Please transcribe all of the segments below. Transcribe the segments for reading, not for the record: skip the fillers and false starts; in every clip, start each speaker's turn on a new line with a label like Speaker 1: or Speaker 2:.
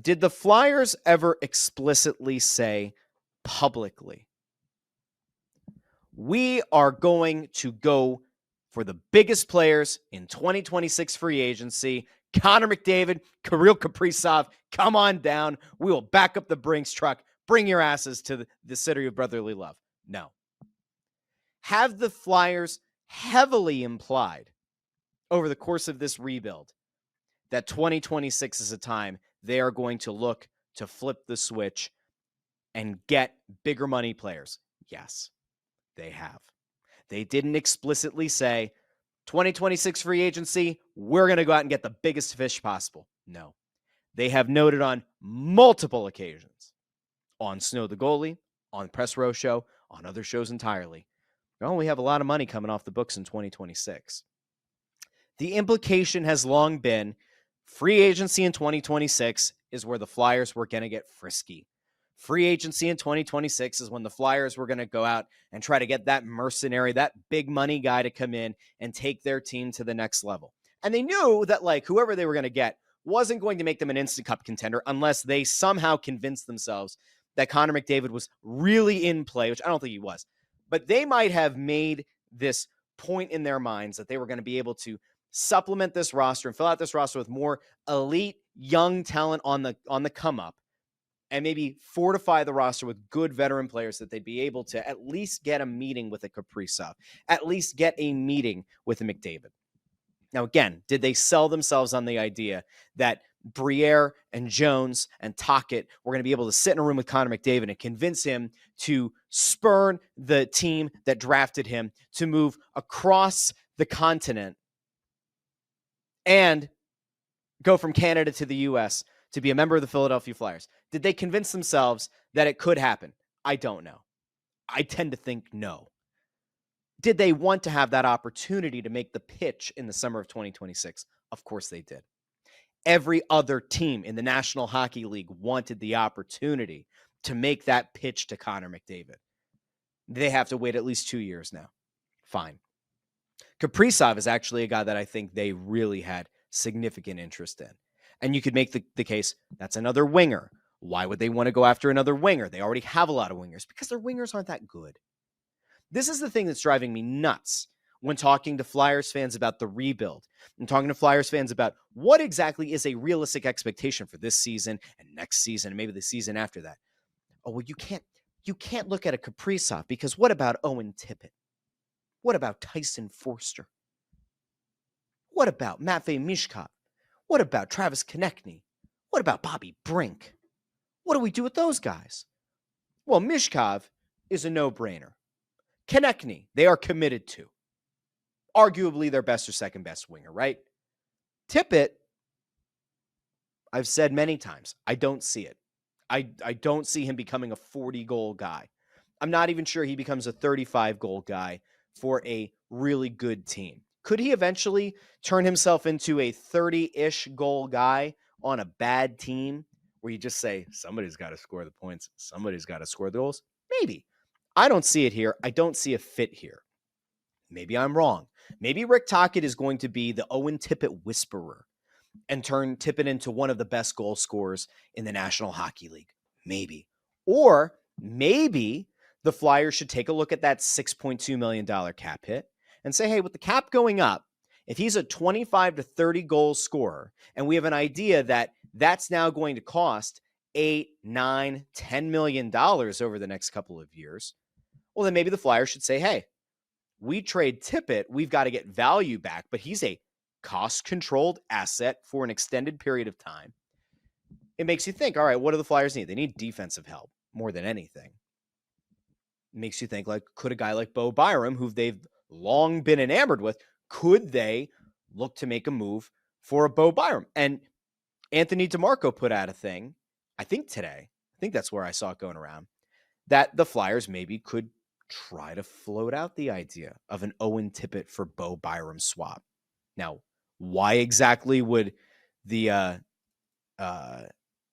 Speaker 1: Did the Flyers ever explicitly say publicly, we are going to go for the biggest players in 2026 free agency? Connor McDavid, Kirill Kaprizov, come on down. We will back up the Brinks truck. Bring your asses to the city of brotherly love. No. Have the Flyers heavily implied over the course of this rebuild that 2026 is a time they are going to look to flip the switch and get bigger money players? Yes, they have. They didn't explicitly say, 2026 free agency, we're going to go out and get the biggest fish possible. No. They have noted on multiple occasions, on Snow the Goalie, on Press Row Show, on other shows entirely, well, we have a lot of money coming off the books in 2026. The implication has long been free agency in 2026 is where the Flyers were going to get frisky. Free agency in 2026 is when the Flyers were going to go out and try to get that mercenary, that big money guy to come in and take their team to the next level. And they knew that like whoever they were going to get wasn't going to make them an instant cup contender unless they somehow convinced themselves that Connor McDavid was really in play, which I don't think he was. But they might have made this point in their minds that they were going to be able to supplement this roster and fill out this roster with more elite young talent on the come up, and maybe fortify the roster with good veteran players that they'd be able to at least get a meeting with a Kaprizov, at least get a meeting with a McDavid. Now, again, did they sell themselves on the idea that Briere and Jones and Tocchet were going to be able to sit in a room with Connor McDavid and convince him to spurn the team that drafted him to move across the continent and go from Canada to the U.S. to be a member of the Philadelphia Flyers? Did they convince themselves that it could happen? I don't know. I tend to think no. Did they want to have that opportunity to make the pitch in the summer of 2026? Of course they did. Every other team in the National Hockey League wanted the opportunity to make that pitch to Connor McDavid. They have to wait at least 2 years now. Fine. Kaprizov is actually a guy that I think they really had significant interest in. And you could make the case, that's another winger. Why would they want to go after another winger? They already have a lot of wingers because their wingers aren't that good. This is the thing that's driving me nuts when talking to Flyers fans about the rebuild and talking to Flyers fans about what exactly is a realistic expectation for this season and next season and maybe the season after that. Oh, well, you can't look at a Kaprizov because what about Owen Tippett? What about Tyson Forster? What about Matvei Mishkov? What about Travis Konechny? What about Bobby Brink? What do we do with those guys? Well, Mishkov is a no-brainer. Konechny, they are committed to. Arguably their best or second best winger, right? Tippett, I've said many times, I don't see it. I don't see him becoming a 40-goal guy. I'm not even sure he becomes a 35-goal guy for a really good team. Could he eventually turn himself into a 30-ish goal guy on a bad team where you just say, somebody's got to score the points, somebody's got to score the goals? Maybe. I don't see it here. I don't see a fit here. Maybe I'm wrong. Maybe Rick Tocchet is going to be the Owen Tippett whisperer and turn Tippett into one of the best goal scorers in the National Hockey League. Maybe. Or maybe the Flyers should take a look at that $6.2 million cap hit and say, hey, with the cap going up, if he's a 25 to 30 goal scorer, and we have an idea that that's now going to cost $8, $9, $10 million over the next couple of years, well, then maybe the Flyers should say, hey, we trade Tippett, we've got to get value back, but he's a cost-controlled asset for an extended period of time. It makes you think, all right, what do the Flyers need? They need defensive help more than anything. It makes you think, like, could a guy like Bo Byram, who they've long been enamored with, could they look to make a move for a Bo Byram? And Anthony DeMarco put out a thing, I think today, I think that's where I saw it going around, that the Flyers maybe could try to float out the idea of an Owen Tippett for Bo Byram swap. Now, why exactly would the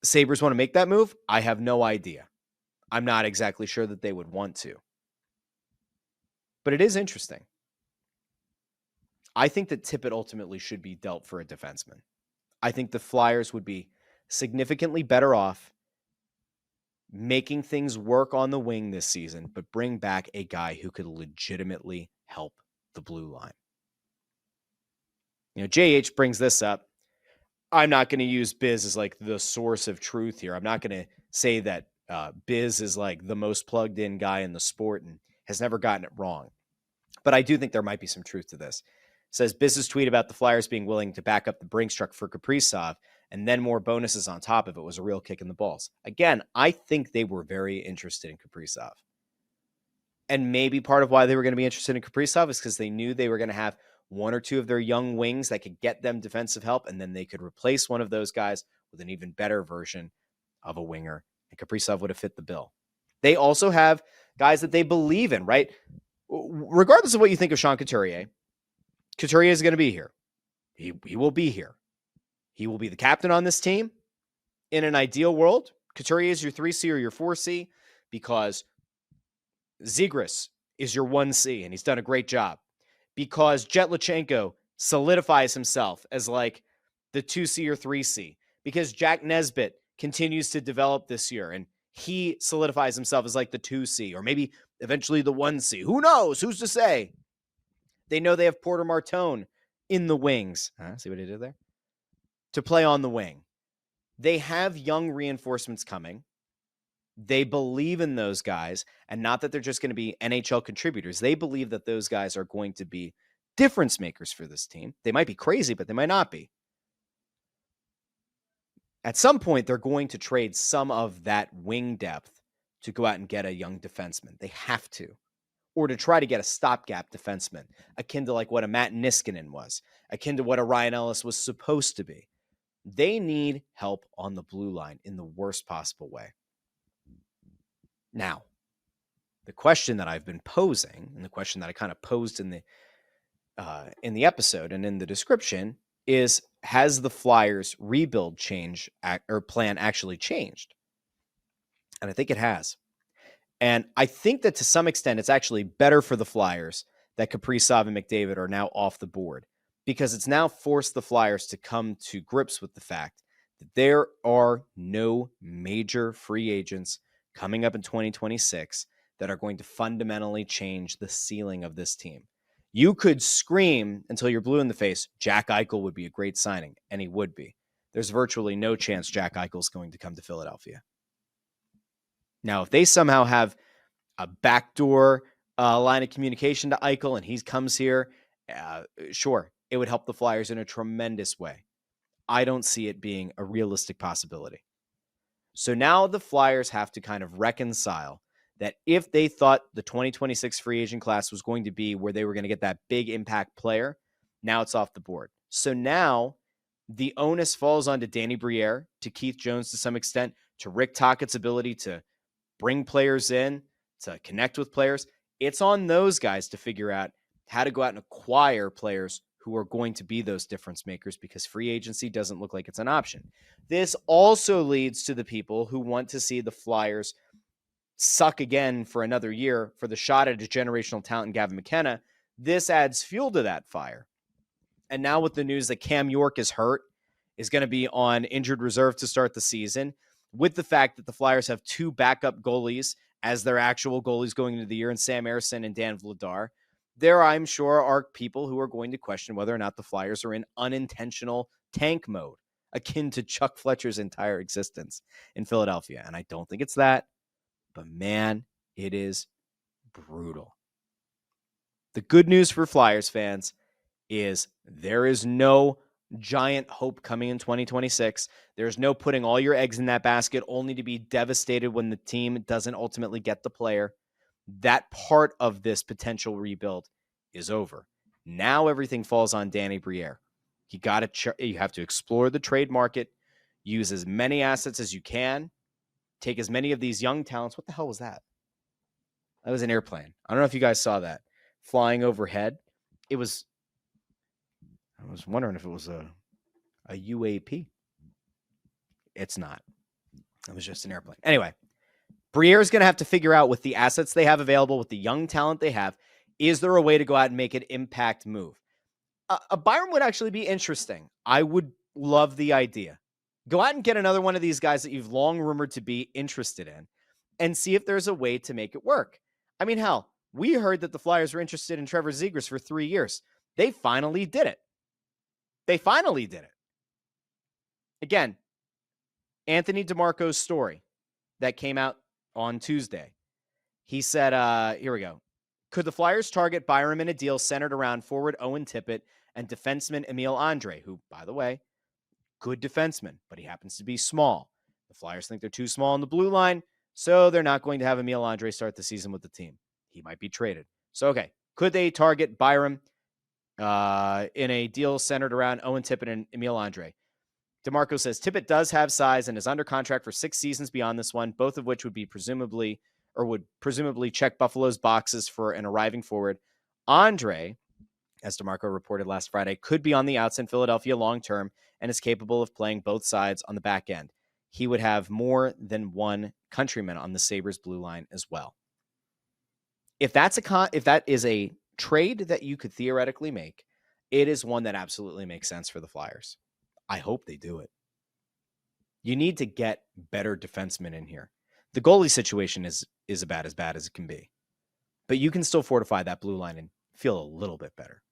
Speaker 1: Sabres want to make that move? I have no idea. I'm not exactly sure that they would want to. But it is interesting. I think that Tippett ultimately should be dealt for a defenseman. I think the Flyers would be significantly better off making things work on the wing this season, but bring back a guy who could legitimately help the blue line. JH brings this up. I'm not going to use Biz as like the source of truth here. I'm not going to say that Biz is like the most plugged in guy in the sport and has never gotten it wrong. But I do think there might be some truth to this. It says Biz's tweet about the Flyers being willing to back up the Brinks truck for Kaprizov and then more bonuses on top of it was a real kick in the balls. Again, I think they were very interested in Kaprizov. And maybe part of why they were going to be interested in Kaprizov is because they knew they were going to have one or two of their young wings that could get them defensive help, and then they could replace one of those guys with an even better version of a winger, and Kaprizov would have fit the bill. They also have guys that they believe in, right? Regardless of what you think of Sean Couturier is going to be here. He will be here. He will be the captain on this team. In an ideal world, Couturier is your 3C or your 4C because Zegras is your 1C, and he's done a great job. Because Jetlachenko solidifies himself as like the 2C or 3C. Because Jack Nesbitt continues to develop this year, and he solidifies himself as like the 2C, or maybe eventually the 1C. Who knows? Who's to say? They know they have Porter Martone in the wings. See what he did there? To play on the wing. They have young reinforcements coming. They believe in those guys, and not that they're just going to be NHL contributors. They believe that those guys are going to be difference makers for this team. They might be crazy, but they might not be. At some point, they're going to trade some of that wing depth to go out and get a young defenseman. They have to. Or to try to get a stopgap defenseman, akin to like what a Matt Niskanen was, akin to what a Ryan Ellis was supposed to be. They need help on the blue line in the worst possible way. Now, the question that I've been posing, and the question that I kind of posed in the episode and in the description, is: has the Flyers rebuild plan actually changed? And I think it has. And I think that to some extent, it's actually better for the Flyers that Kaprizov and McDavid are now off the board, because it's now forced the Flyers to come to grips with the fact that there are no major free agents coming up in 2026 that are going to fundamentally change the ceiling of this team. You could scream until you're blue in the face, Jack Eichel would be a great signing, and he would be. There's virtually no chance Jack Eichel's going to come to Philadelphia. Now, if they somehow have a backdoor line of communication to Eichel and he comes here, sure, it would help the Flyers in a tremendous way. I don't see it being a realistic possibility. So now the Flyers have to kind of reconcile that if they thought the 2026 free agent class was going to be where they were going to get that big impact player, now it's off the board. So now the onus falls onto Danny Briere, to Keith Jones to some extent, to Rick Tockett's ability to bring players in, to connect with players. It's on those guys to figure out how to go out and acquire players who are going to be those difference makers, because free agency doesn't look like it's an option. This also leads to the people who want to see the Flyers suck again for another year for the shot at a generational talent in Gavin McKenna. This adds fuel to that fire. And now with the news that Cam York is hurt, is going to be on injured reserve to start the season, with the fact that the Flyers have two backup goalies as their actual goalies going into the year, in Sam Ersson and Dan Vladar, there, I'm sure, are people who are going to question whether or not the Flyers are in unintentional tank mode, akin to Chuck Fletcher's entire existence in Philadelphia. And I don't think it's that, but man, it is brutal. The good news for Flyers fans is there is no giant hope coming in 2026. There's no putting all your eggs in that basket only to be devastated when the team doesn't ultimately get the player. That part of this potential rebuild is over. Now everything falls on Danny Briere. You have to explore the trade market, use as many assets as you can, take as many of these young talents. What the hell was that? That was an airplane. I don't know if you guys saw that flying overhead. I was wondering if it was a UAP. It's not. It was just an airplane. Anyway, Briere is going to have to figure out, with the assets they have available, with the young talent they have, is there a way to go out and make an impact move? A Byram would actually be interesting. I would love the idea. Go out and get another one of these guys that you've long rumored to be interested in and see if there's a way to make it work. I mean, hell, we heard that the Flyers were interested in Trevor Zegras for 3 years. They finally did it. Again, Anthony DeMarco's story that came out on Tuesday. He said, here we go. Could the Flyers target Byram in a deal centered around forward Owen Tippett and defenseman Emil Andre, who, by the way, good defenseman, but he happens to be small. The Flyers think they're too small on the blue line, so they're not going to have Emil Andre start the season with the team. He might be traded. So, okay, could they target Byram in a deal centered around Owen Tippett and Emil Andre? DeMarco says Tippett does have size and is under contract for 6 seasons beyond this one, both of which would presumably check Buffalo's boxes for an arriving forward. Andre, as DeMarco reported last Friday, could be on the outs in Philadelphia long-term and is capable of playing both sides on the back end. He would have more than one countryman on the Sabres blue line as well. If that is a trade that you could theoretically make, it is one that absolutely makes sense for the Flyers. I hope they do it. You need to get better defensemen in here. The goalie situation is about as bad as it can be. But you can still fortify that blue line and feel a little bit better.